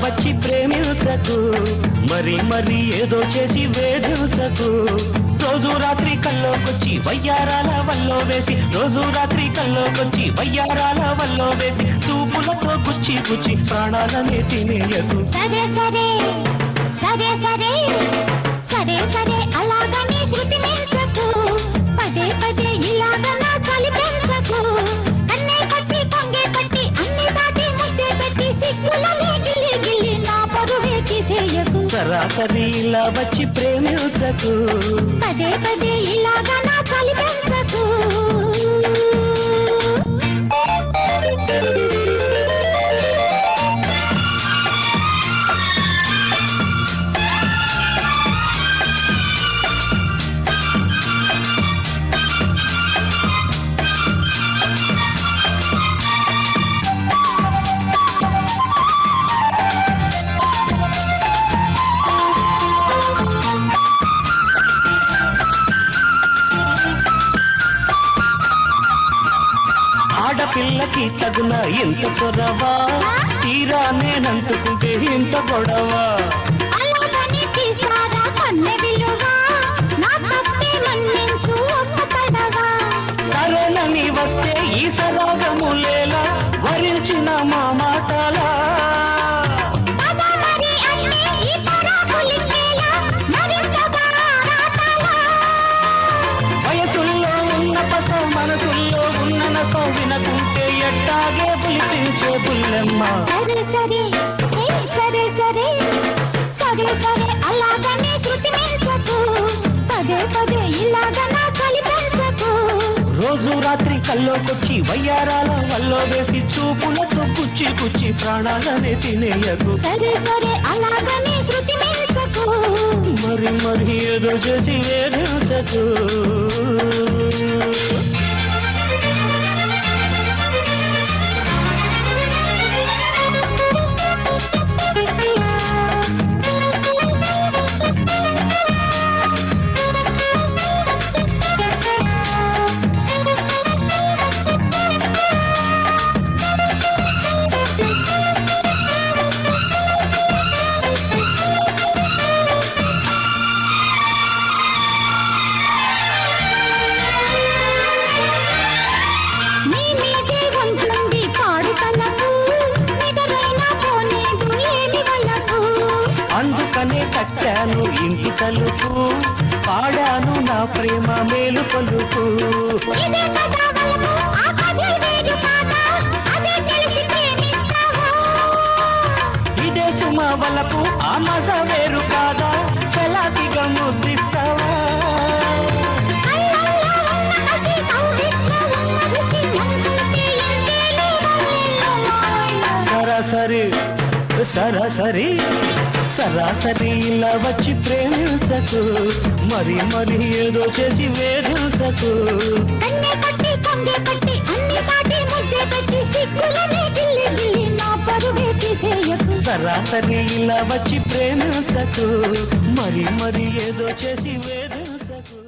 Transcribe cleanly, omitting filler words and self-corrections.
వచ్చి ప్రేమించకు మరి మరి ఏదో చేసి వేధించకు రోజు రాత్రి కల్లోకొచ్చి వయ్యారాల వల్లో వేసి రోజు రాత్రి కల్లోకొచ్చి వయ్యారాల వల్లో వేసి చూపులతో గుచ్చి గుచ్చి ప్రాణాలనే తినేయకు సరే సరే సరే సరే సరే సరే అలాగని శృతి మించకు పదే పదే ఇలాగ నా చలి పెంచకు కన్నే పట్టి కొంగే పట్టి అన్ని దాటి ముద్దే పెట్టి సిగ్గులనే గిల్లి గిల్లి నా పరువే తీసేయకు సరాసరి ఇలా వచ్చి ప్రేమించకు పదే పదే ఇలాగ నా చలి పెంచకు ఆడపిల్లకి తగున ఎంత చొరవా తీరా నేనంటుకుంటే ఇంత గొడవా అలాగని తీస్తారా కన్నె విలువ నా తప్పే మన్నించు ఒక్క తడవా సరేనని వస్తే ఈ సరాగములేలా వరించిన మా మాటలా పద మరి అంటే ఈ పరాకులింగేలా మరింతగా ఆరాటలా వయసుల్లో ఉన్న పస మనసుల్లో ఉన్న నస వినకుంటే ఎట్టాగే పులిపించే పుల్లెమ్మ సరే సరే సరే సరే సరే సరే అలాగనే శృతి మించకు పదే పదే ఇలాగ నా చలి పెంచకు రోజు రాత్రి కల్లోకొచ్చి వయ్యారాల వల్లో వేసి చూపులతో కుచ్చి కుచ్చి ప్రాణాలనే తినేయకు సరే సరే అలాగనే శృతి మించకు మరి మరి ఏదో చేసి వేధించకు నీ మీదే ఉంటుంది పాడు తలకు నిదరైనా పోనీదు ఏమి వలకు అందుకనే కట్టాను ఇంటి తలుపు పాడాను నా ప్రేమ మేలు పలుకు ఇదే కదా వలపు ఆ కథే వేరు కాదా అదే తెలిసి ప్రేమిస్తావా ఇదే సుమ వలపు ఆ మజ వేరు కాదా చలాకిగా ముద్దిస్తావా కళ్ళల్లో ఉన్న కసి కౌగిట్లో ఉన్న రుచి మనసుకే ఎందేలే వల్లెల్లో సరాసరి సరాసరి సరాసరి ఇలా వచ్చి ప్రేమించకు మరి మరి ఏదో చేసి వేధించకు కన్నే పట్టి కొంగే పట్టి అన్ని దాటి ముద్దే పెట్టి సిగ్గులనే గిల్లి గిల్లి నా పరువే తీసేయకు సరాసరి ఇలా వచ్చి ప్రేమించకు మరి మరి ఏదో చేసి వేధించకు